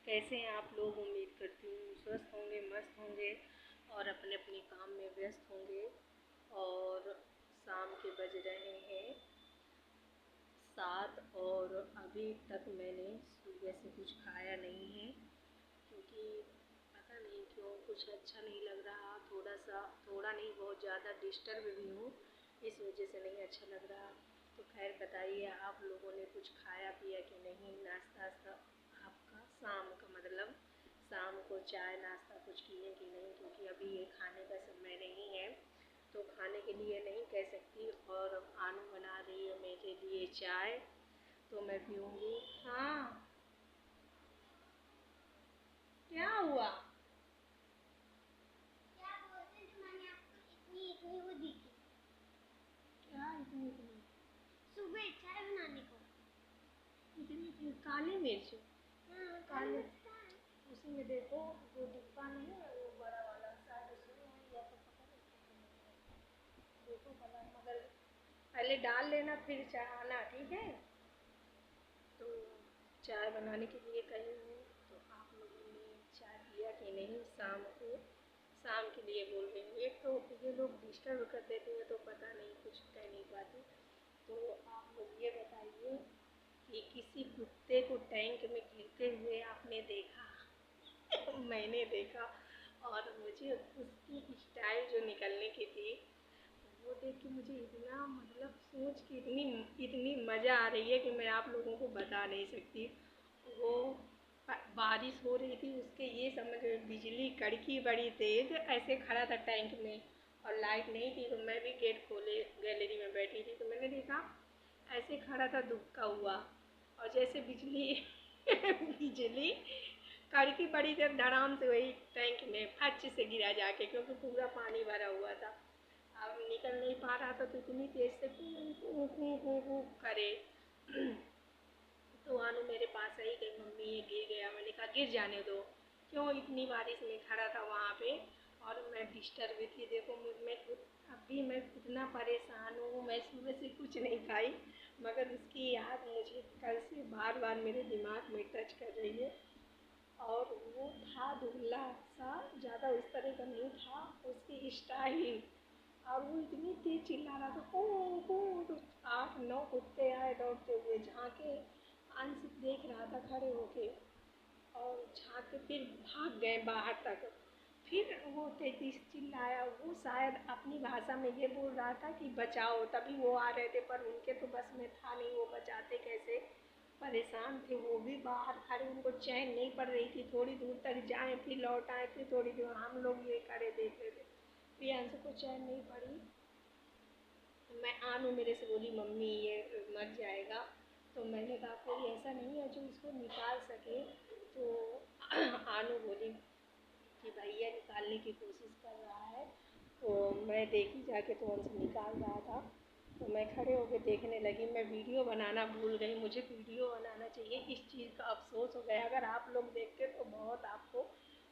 कैसे हैं आप लोग। उम्मीद करती हूँ स्वस्थ होंगे, मस्त होंगे और अपने अपने काम में व्यस्त होंगे। और शाम के बज रहे हैं 7 और अभी तक मैंने सुबह से कुछ खाया नहीं है, क्योंकि पता नहीं क्यों कुछ अच्छा नहीं लग रहा। थोड़ा नहीं, बहुत ज़्यादा डिस्टर्ब भी हूँ, इस वजह से नहीं अच्छा लग रहा। तो खैर बताइए, आप लोगों ने कुछ खाया पिया कि नहीं? नाश्ता वास्ता आपका शाम का मतलब शाम को चाय नाश्ता कुछ किए कि नहीं? क्योंकि अभी ये खाने का समय नहीं है, तो खाने के लिए नहीं कह सकती। और आनू बना रही है मेरे लिए चाय, तो मैं पीऊँगी। हाँ, क्या हुआ? इतनी वो दी थी क्या इतनी इतनी सुबह चाय बनाने को। इतनी इतनी काली मिर्च? हाँ, काली, मिर्च का है। उसी में देखो वो डिब्बा नहीं है, वो बड़ा वाला शायद उसमें है, या तो पता नहीं। देखो कलर, मगर पहले डाल लेना फिर चढ़ाना, ठीक है? तो चाय बनाने के लिए कही हूँ। तो आप लोगों ने चाय पिया कि नहीं शाम को? शाम के लिए बोल रही हूँ। एक तो ये लोग डिस्टर्ब कर देते हैं, तो पता नहीं, कुछ कह नहीं पाती। तो आप लोग ये बताइए कि किसी कुत्ते को टैंक में गिरते हुए आपने देखा? मैंने देखा, और मुझे उसकी स्टाइल जो निकलने की थी, वो देख के मुझे इतना, मतलब सोच के इतनी इतनी मज़ा आ रही है कि मैं आप लोगों को बता नहीं सकती। वो बारिश हो रही थी, उसके ये समझ बिजली कड़की बड़ी तेज़, ऐसे खड़ा था टैंक में और लाइट नहीं थी, तो मैं भी गेट खोले गैलरी में बैठी थी, तो मैंने देखा ऐसे खड़ा था दुबका हुआ, और जैसे बिजली बिजली कड़की पड़ी थी, धड़ाम से वही टैंक में फच से गिरा जाके, क्योंकि पूरा पानी भरा हुआ था। अब निकल नहीं पा रहा था, तो इतनी तेज से कू कू कू कू कू करे। तो आनू मेरे पास आई, गई मम्मी ये गिर गया। मैंने कहा गिर जाने दो, क्यों? इतनी बारिश में खड़ा था वहाँ पे और मैं डिस्टर्ब भी थी। देखो अभी मैं इतना परेशान हूँ, मैं सुबह से कुछ नहीं खाई, मगर उसकी याद मुझे कल से बार बार मेरे दिमाग में टच कर रही है। और वो था दुबला सा, ज़्यादा उस तरह का नहीं था, उसकी स्टाइल। और वो इतनी तेज चिल्ला रहा था, तो 8-9 कुत्ते आए दौड़ते हुए, झांके। अंश देख रहा था खड़े होके, और झांक के फिर भाग गए बाहर तक। फिर वो तेतीस चिल्लाया, वो शायद अपनी भाषा में ये बोल रहा था कि बचाओ, तभी वो आ रहे थे, पर उनके तो बस में था नहीं, वो बचाते कैसे? परेशान थे वो भी बाहर खड़े, उनको चैन नहीं पड़ रही थी। थोड़ी दूर तक जाएं फिर लौट आए, फिर थोड़ी दूर हम लोग ये खड़े देख रहे थे, प्रियांशु को चैन नहीं पड़ी। मैं आनू मेरे से बोली मम्मी ये मर जाएगा, तो मैंने कहा कोई ऐसा नहीं है जो इसको निकाल सके। तो आनू बोली कि भैया निकालने की कोशिश कर रहा है। तो मैं देखी जाके, तो अंश निकाल रहा था, तो मैं खड़े होके देखने लगी। मैं वीडियो बनाना भूल गई, मुझे वीडियो बनाना चाहिए, इस चीज़ का अफसोस हो गया। अगर आप लोग देखते तो बहुत आपको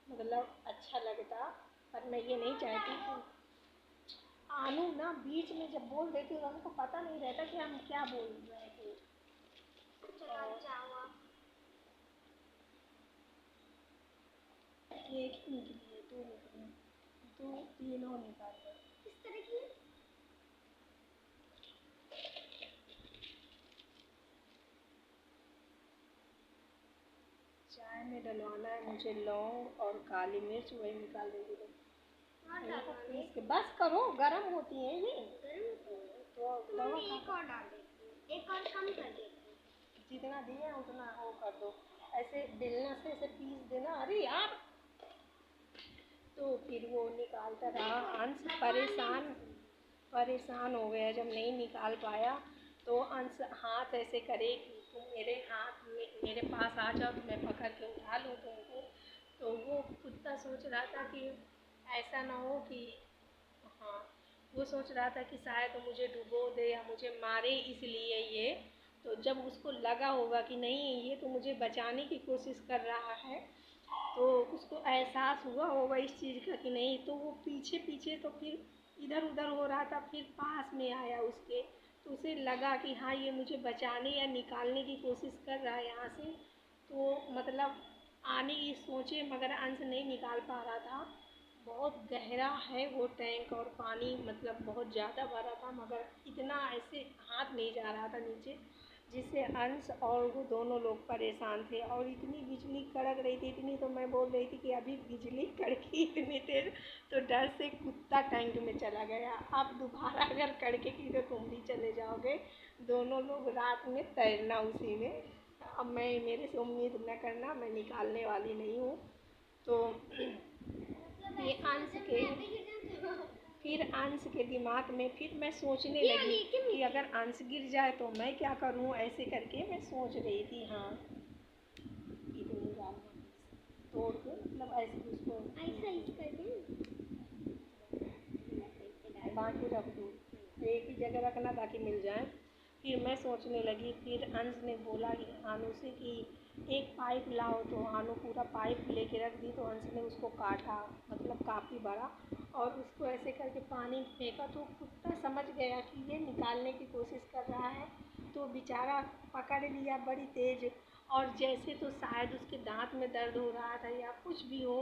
मतलब अच्छा लगता, पर मैं ये नहीं चाहती कि आनू ना बीच में जब बोल देती है, हमको पता नहीं रहता कि हम क्या बोल रहे थे। चला और जाओ आप। एक ही निकली है, 2 निकली, 2 तीनों निकाल गए। किस तरह की है? चाय में डलवाना है मुझे लौंग और काली मिर्च, वही निकाल देगी। और इनको डालवाने पीस के बस करो, गर्म होती हैं ये। तो दवा मम्मी खा एक कर और डाल देती हूँ, एक और कम कर देती हूँ। जितना दिए उतना वो कर दो, ऐसे बेलना से ऐसे पीस देना। अरे यार, तो फिर वो निकालता रहा अंश, परेशान परेशान हो गया जब नहीं निकाल पाया। तो अंश हाथ ऐसे करे कि तुम मेरे हाथ में मेरे पास आ जाओ, तो मैं पकड़ के उठा लूँ तुमको। तो वो कुत्ता सोच रहा था कि ऐसा ना हो कि, हाँ, वो सोच रहा था कि शायद मुझे डुबो दे या मुझे मारे, इसलिए ये। तो जब उसको लगा होगा कि नहीं ये तो मुझे बचाने की कोशिश कर रहा है, तो उसको एहसास हुआ होगा इस चीज़ का कि नहीं, तो वो पीछे पीछे तो फिर इधर उधर हो रहा था, फिर पास में आया उसके। तो उसे लगा कि हाँ ये मुझे बचाने या निकालने की कोशिश कर रहा है यहाँ से। तो मतलब आने की सोचे मगर अंश नहीं निकाल पा रहा था। बहुत गहरा है वो टैंक और पानी मतलब बहुत ज़्यादा भरा था, मगर इतना ऐसे हाथ नहीं जा रहा था नीचे, जिससे अंश और वो दोनों लोग परेशान थे। और इतनी बिजली कड़क रही थी, इतनी, तो मैं बोल रही थी कि अभी बिजली कड़की इतनी तेज, तो डर से कुत्ता टैंक में चला गया। अब दोबारा अगर कड़के की तो तुम भी चले जाओगे। दोनों लोग रात में तैरना उसी में। अब मैं, मेरे से उम्मीद न करना, मैं निकालने वाली नहीं हूँ। तो ये अंश के, फिर अंश के दिमाग में फिर मैं सोचने लगी कि अगर अंश गिर जाए तो मैं क्या करूं, ऐसे करके मैं सोच रही थी। हाँ, इतनी डालना तोड़ के, मतलब ऐसे उसको ऐसा कर दें। बाकी रख दूँ, एक ही जगह रखना ताकि मिल जाए। फिर मैं सोचने लगी, फिर अंश ने बोला कि आनू से कि एक पाइप लाओ, तो आनू पूरा पाइप लेके रख दी। तो अंश ने उसको काटा, मतलब काफ़ी बड़ा, और उसको ऐसे करके पानी में फेंका। तो कुत्ता समझ गया कि ये निकालने की कोशिश कर रहा है, तो बेचारा पकड़ लिया बड़ी तेज़। और जैसे तो शायद उसके दांत में दर्द हो रहा था या कुछ भी हो,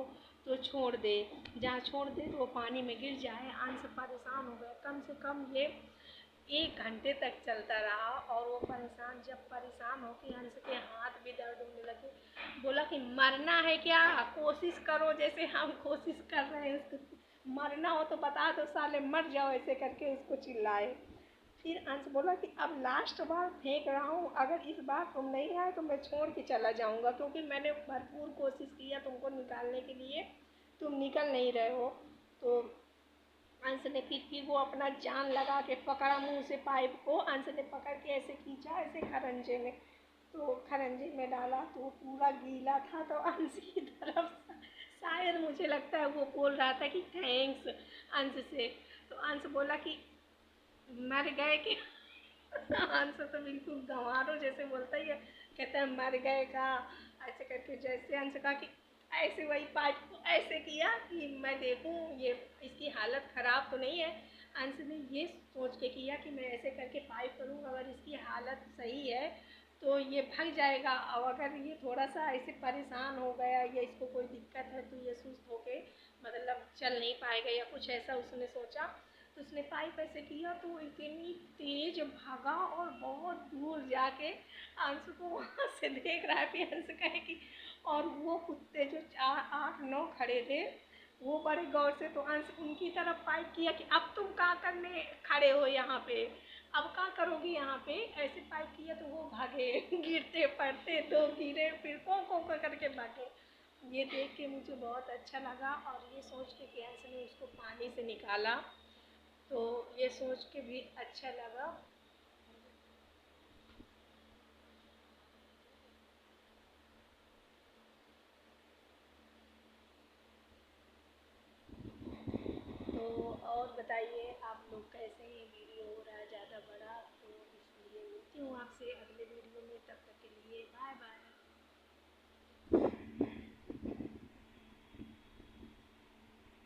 तो छोड़ दे, जहाँ छोड़ दे तो वो पानी में गिर जाए। अंश परेशान हो गया। कम से कम ये 1 घंटे तक चलता रहा, और वो परेशान, जब परेशान हो के अंश के हाथ भी दर्द होने लगे, बोला कि मरना है क्या, कोशिश करो जैसे हम कोशिश कर रहे हैं। उसको मरना हो तो बता दो साले, मर जाओ, ऐसे करके उसको चिल्लाए। फिर अंश बोला कि अब लास्ट बार फेंक रहा हूँ, अगर इस बार तुम नहीं आए तो मैं छोड़ के चला जाऊँगा, क्योंकि मैंने भरपूर कोशिश किया तुमको निकालने के लिए, तुम निकल नहीं रहे हो। तो अंश ने फिर वो अपना जान लगा के पकड़ा मुंह से पाइप को। अंश ने पकड़ के ऐसे खींचा, ऐसे खरंजे में, तो खरंजे में डाला तो वो पूरा गीला था। तो अंश की तरफ शायद मुझे लगता है वो बोल रहा था कि थैंक्स अंश से। तो अंश बोला कि मर गए कि अंश तो बिल्कुल गंवारों जैसे बोलता ही है, कहता है मर गए का, ऐसे करके। जैसे अंश कहा कि ऐसे, वही पाइप को ऐसे किया कि मैं देखूं ये इसकी हालत ख़राब तो नहीं है। अंश ने ये सोच के किया कि मैं ऐसे करके पाइप करूँगा, अगर इसकी हालत सही है तो ये भाग जाएगा, और अगर ये थोड़ा सा ऐसे परेशान हो गया या इसको कोई दिक्कत है तो ये सुस्त होके मतलब चल नहीं पाएगा या कुछ ऐसा उसने सोचा। तो उसने पाइप ऐसे किया तो इतनी तेज भागा और बहुत दूर जाके अंश को वहाँ से देख रहा है। फिर अंश कहे कि, और वो कुत्ते जो 8-9 खड़े थे, वो बड़े गौर से, तो अंश उनकी तरफ पाइप किया कि अब तुम क्या करने खड़े हो यहाँ पे, अब क्या करोगे यहाँ पे, ऐसे पाइप किया। तो वो भागे, गिरते पड़ते तो गिरे, फिर को करके भागे। ये देख के मुझे बहुत अच्छा लगा, और ये सोच के कि अंश ने उसको पानी से निकाला, तो ये सोच के भी अच्छा लगा। तो और बताइए आप लोग कैसे हैं, वीडियो हो रहा है ज़्यादा बड़ा